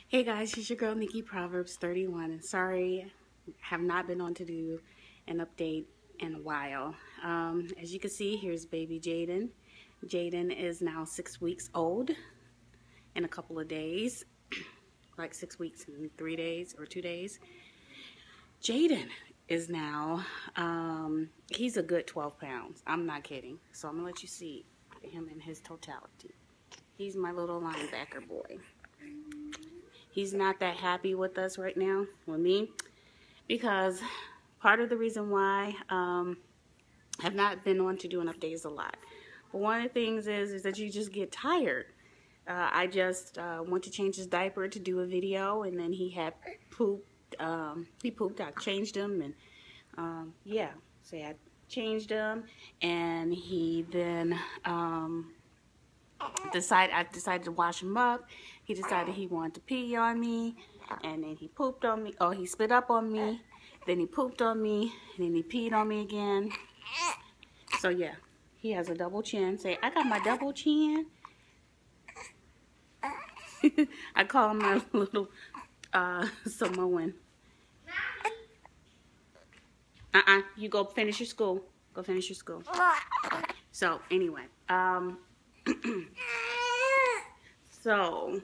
Hey guys, it's your girl Nikki, Proverbs 31, and sorry, have not been on to do an update in a while. As you can see, here's baby Jaden. Jaden is now 6 weeks old in a couple of days, like 6 weeks and 3 days or 2 days. Jaden is now, he's a good 12 pounds. I'm not kidding. So I'm gonna let you see him in his totality. He's my little linebacker boy. He's not that happy with us right now, with me, because part of the reason why I've not been on to doing updates a lot. But one of the things is that you just get tired. I just went to change his diaper to do a video, and then he had pooped. He pooped. I changed him, and yeah, so I changed him, and he then I decided to wash him up. He decided he wanted to pee on me, and then he pooped on me. Oh, he spit up on me, then he pooped on me, and then he peed on me again. So yeah, he has a double chin. Say, I got my double chin. I call him my little Samoan. You go finish your school. Go finish your school. So anyway, so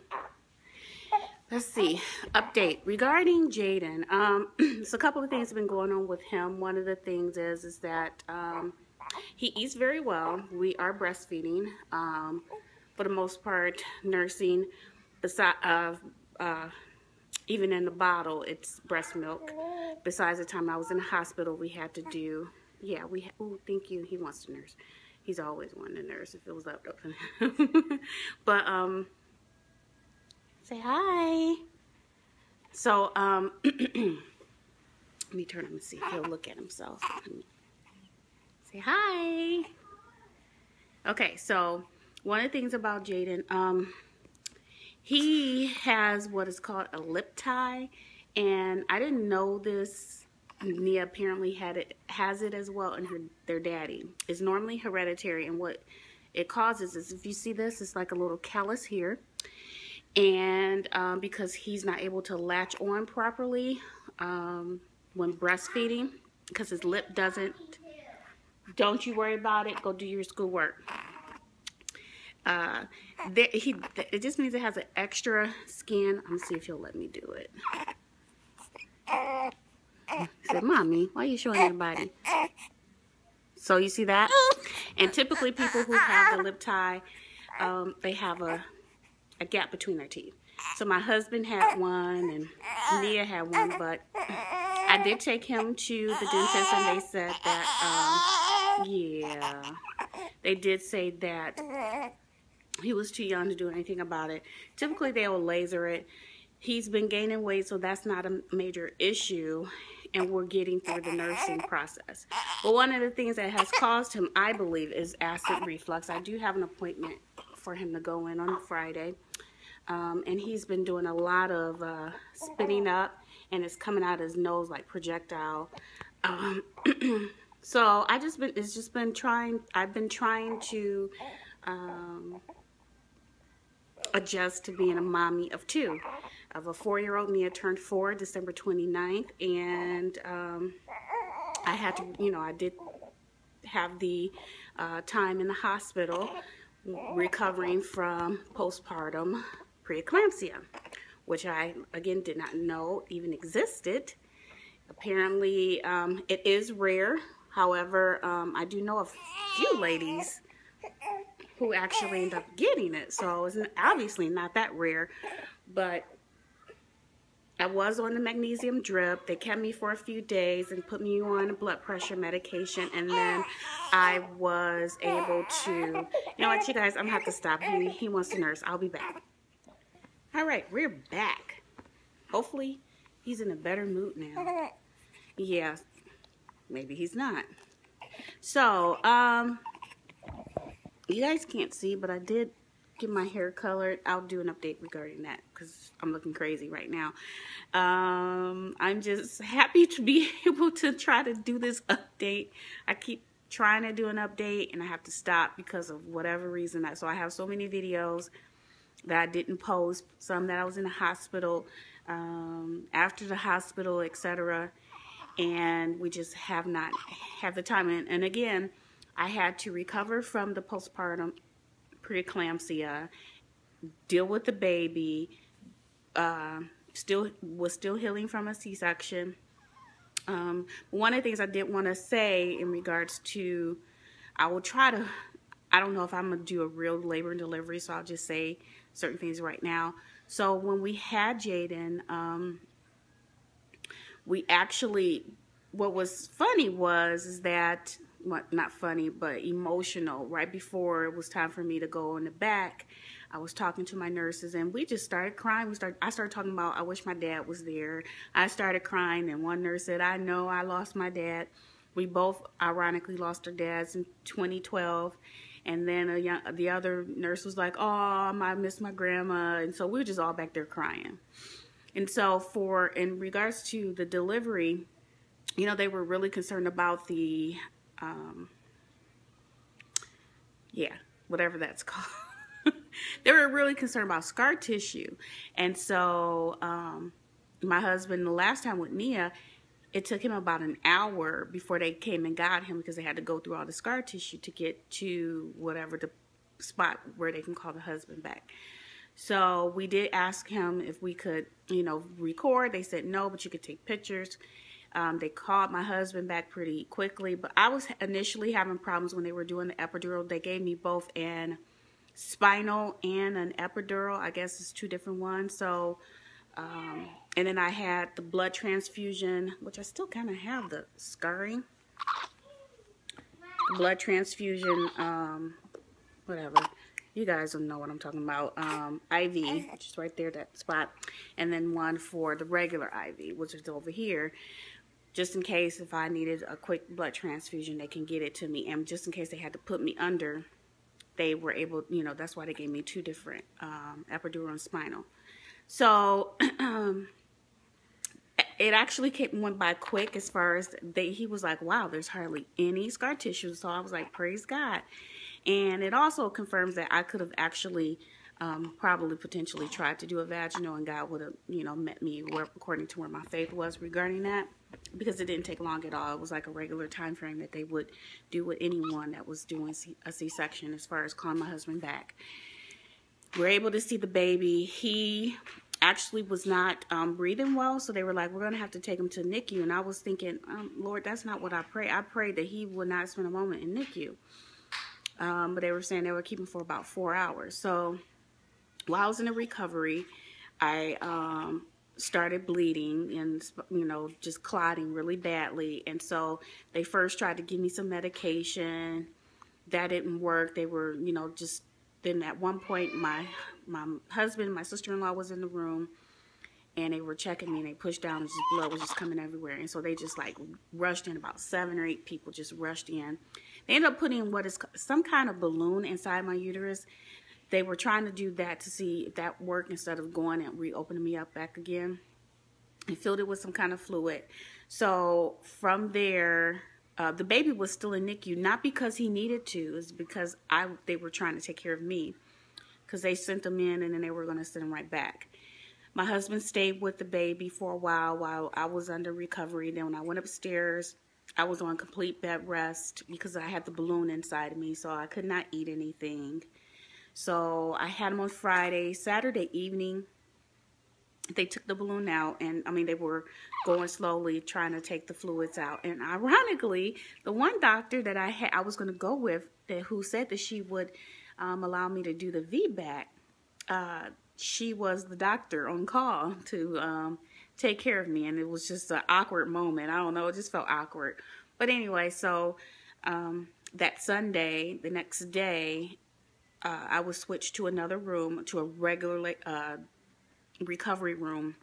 let's see. Update regarding Jaden. So a couple of things have been going on with him. One of the things is that he eats very well. We are breastfeeding, for the most part, nursing. Beside even in the bottle, it's breast milk. Besides the time I was in the hospital, we had to do. Yeah, oh, thank you. He wants to nurse. He's always wanting to nurse if it was up to him. But say hi. So let me turn him and see if he'll look at himself. Say hi. Okay, so one of the things about Jaden, he has what is called a lip tie, and I didn't know this. Nia apparently has it as well, and their daddy. It's normally hereditary, and what it causes is, if you see this, it's like a little callus here, and because he's not able to latch on properly when breastfeeding, because his lip doesn't. Don't you worry about it. Go do your schoolwork. It just means it has an extra skin. I'm gonna see if he'll let me do it. He said, Mommy, why are you showing everybody? So you see that? And typically people who have the lip tie, they have a gap between their teeth. So my husband had one, and Nia had one, but I did take him to the dentist, and they said that, yeah, they did say that he was too young to do anything about it. Typically they will laser it. He's been gaining weight, so that's not a major issue, and we're getting through the nursing process. But one of the things that has caused him, I believe, is acid reflux. I do have an appointment for him to go in on Friday, and he's been doing a lot of spitting up, and it's coming out his nose like projectile. So I've been trying to adjust to being a mommy of two. Of a 4-year-old. Nia turned 4 December 29th, and I had to, I did have the time in the hospital recovering from postpartum preeclampsia, which I, again, did not know even existed. Apparently, it is rare. However, I do know a few ladies who actually end up getting it, so it's obviously not that rare. But I was on the magnesium drip. They kept me for a few days and put me on a blood pressure medication, and then I was able to, you know what, you guys, I'm gonna have to stop. He wants to nurse. I'll be back. All right, we're back. Hopefully he's in a better mood now. Yeah, maybe he's not. So you guys can't see, but I did get my hair colored. I'll do an update regarding that because I'm looking crazy right now. I'm just happy to be able to try to do this update. I keep trying to do an update and I have to stop because of whatever reason. So I have so many videos that I didn't post, some that I was in the hospital, after the hospital, etc. And we just have not had the time. And again, I had to recover from the postpartum preeclampsia, deal with the baby, was still healing from a C-section. One of the things I did want to say in regards to, I will try to, I don't know if I'm going to do a real labor and delivery, so I'll just say certain things right now. So when we had Jaden, we actually, what was funny is that, well, not funny, but emotional. Right before it was time for me to go in the back, I was talking to my nurses, and we just started crying. I started talking about, I wish my dad was there. I started crying, and one nurse said, I know I lost my dad. We both ironically lost our dads in 2012. And then the other nurse was like, oh, I miss my grandma. And so we were just all back there crying. And so in regards to the delivery, you know, they were really concerned about the, whatever that's called. They were really concerned about scar tissue. And so my husband, the last time with Nia, it took him about an hour before they came and got him, because they had to go through all the scar tissue to get to whatever the spot where they can call the husband back. So we did ask him if we could, you know, record. They said no, but you could take pictures. They called my husband back pretty quickly, but I was initially having problems when they were doing the epidural. They gave me both an spinal and an epidural. I guess it's two different ones. So, and then I had the blood transfusion, which I still kind of have the scarring. Blood transfusion, whatever. You guys don't know what I'm talking about. IV, which is right there, that spot. And then one for the regular IV, which is over here. Just in case if I needed a quick blood transfusion, they can get it to me. And just in case they had to put me under, they were able, you know, that's why they gave me two different epidural and spinal. So it actually went by quick, as far as he was like, wow, there's hardly any scar tissue. So I was like, praise God. And it also confirms that I could have actually probably potentially tried to do a vaginal, and God would have, you know, met me according to where my faith was regarding that, because it didn't take long at all. It was like a regular time frame that they would do with anyone that was doing a C-section, as far as calling my husband back. We're able to see the baby. He actually was not breathing well, so they were like, we're going to have to take him to NICU. And I was thinking, Lord, that's not what I pray. I prayed that he would not spend a moment in NICU. But they were saying they would keep him for about 4 hours. So while I was in the recovery, I started bleeding and, you know, just clotting really badly. And so they first tried to give me some medication. That didn't work. They were, you know, just, then at one point my husband, my sister-in-law was in the room, and they were checking me, and they pushed down, and just blood was just coming everywhere. And so they just like rushed in. About 7 or 8 people just rushed in. They ended up putting what is some kind of balloon inside my uterus. They were trying to do that to see if that worked, instead of going and reopening me up back again. They filled it with some kind of fluid. So from there, the baby was still in NICU, not because he needed to, it's because they were trying to take care of me, because they sent them in and then they were going to send him right back. My husband stayed with the baby for a while I was under recovery. Then when I went upstairs, I was on complete bed rest because I had the balloon inside of me, so I could not eat anything. So I had him on Friday. Saturday evening, they took the balloon out, and I mean, they were going slowly trying to take the fluids out. And ironically, the one doctor that I was going to go with, who said that she would allow me to do the VBAC, she was the doctor on call to take care of me. And it was just an awkward moment. I don't know, it just felt awkward. But anyway, so that Sunday, the next day, I was switched to another room, to a regular recovery room.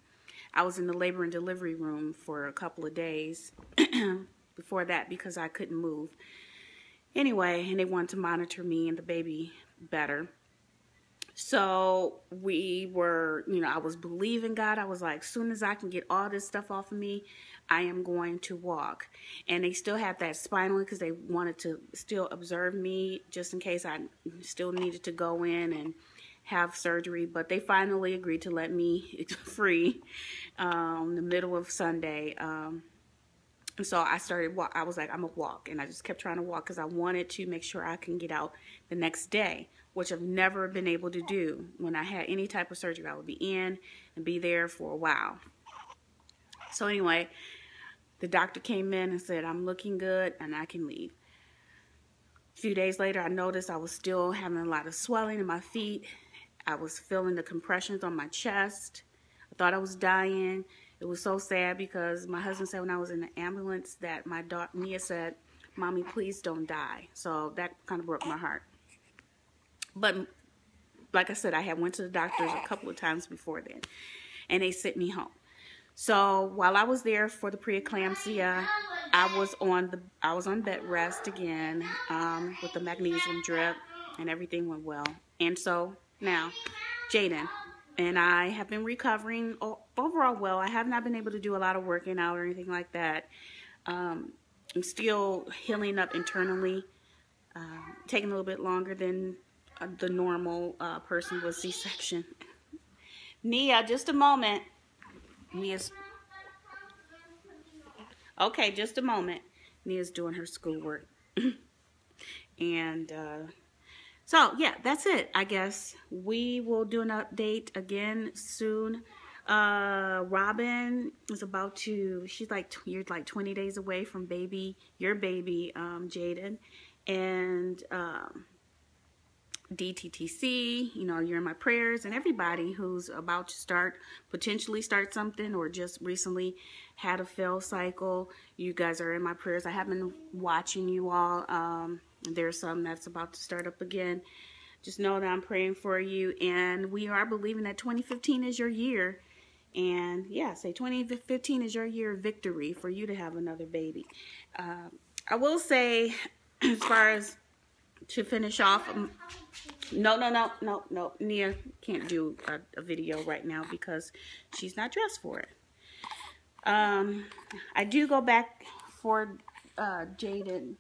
I was in the labor and delivery room for a couple of days before that, because I couldn't move. Anyway, and they wanted to monitor me and the baby better. So we were, you know, I was believing God. I was like, as soon as I can get all this stuff off of me, I am going to walk. And they still had that spinal, because they wanted to still observe me just in case I still needed to go in and have surgery, but they finally agreed to let me free in the middle of Sunday. And so I started walk. I was like, I'm gonna walk, and I just kept trying to walk because I wanted to make sure I can get out the next day, which I've never been able to do. When I had any type of surgery, I would be in and be there for a while. So anyway, the doctor came in and said, I'm looking good and I can leave. A few days later, I noticed I was still having a lot of swelling in my feet. I was feeling the compressions on my chest. I thought I was dying. It was so sad because my husband said when I was in the ambulance that my daughter, Nia, said, Mommy, please don't die. So that kind of broke my heart. But like I said, I had went to the doctors a couple of times before then, and they sent me home. So while I was there for the preeclampsia, I was on bed rest again with the magnesium drip, and everything went well. And so now, Jaden and I have been recovering overall well. I have not been able to do a lot of working out or anything like that. I'm still healing up internally, taking a little bit longer than the normal person with C-section. Nia, just a moment. Nia's okay, just a moment. Nia's doing her schoolwork. And so yeah, that's it. I guess we will do an update again soon. Robin is about to, you're like 20 days away from your baby, Jaden. And DTTC, you know, you're in my prayers, and everybody who's about to potentially start something or just recently had a fail cycle, you guys are in my prayers. I have been watching you all. There's some that's about to start up again. Just know that I'm praying for you, and we are believing that 2015 is your year. And yeah, say 2015 is your year of victory for you to have another baby. I will say, as far as to finish off, no, Nia can't do a video right now because she's not dressed for it. I do go back for Jaden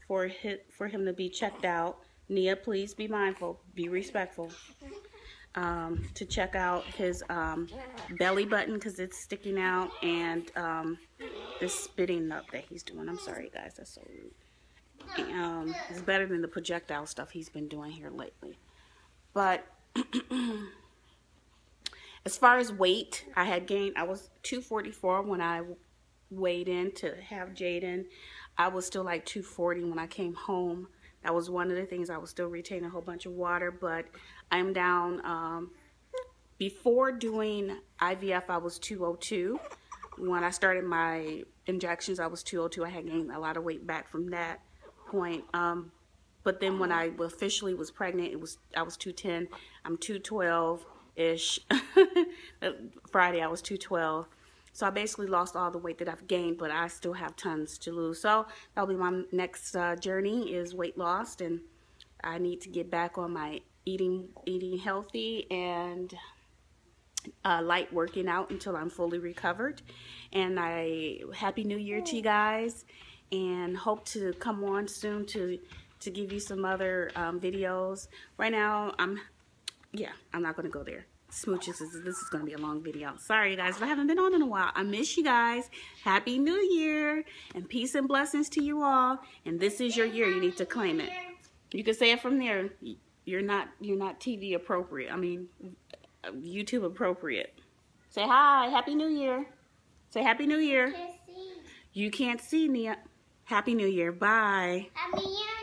for him to be checked out. Nia, please be mindful, be respectful. To check out his belly button because it's sticking out, and this spitting up that he's doing. I'm sorry, guys, that's so rude. It's better than the projectile stuff he's been doing here lately. But as far as weight, I had gained. I was 244 when I weighed in to have Jaden. I was still like 240 when I came home. That was one of the things. I was still retaining a whole bunch of water, but I'm down. Before doing IVF, I was 202. When I started my injections, I was 202. I had gained a lot of weight back from that point. But then when I officially was pregnant, I was 210. I'm 212-ish. Friday, I was 212. So I basically lost all the weight that I've gained, but I still have tons to lose. So that'll be my next journey, is weight loss, and I need to get back on my eating healthy and light working out until I'm fully recovered. And Happy New Year to you guys, and hope to come on soon to give you some other videos. Right now, I'm not going to go there. Smooches, this is going to be a long video. Sorry, you guys, but I haven't been on in a while. I miss you guys. Happy New Year, and peace and blessings to you all. And this is your year. You need to claim it. You can say it from there. You're not TV appropriate. I mean, YouTube appropriate. Say hi. Happy New Year. Say Happy New Year. You can't see me. Happy New Year. Bye. Happy New Year.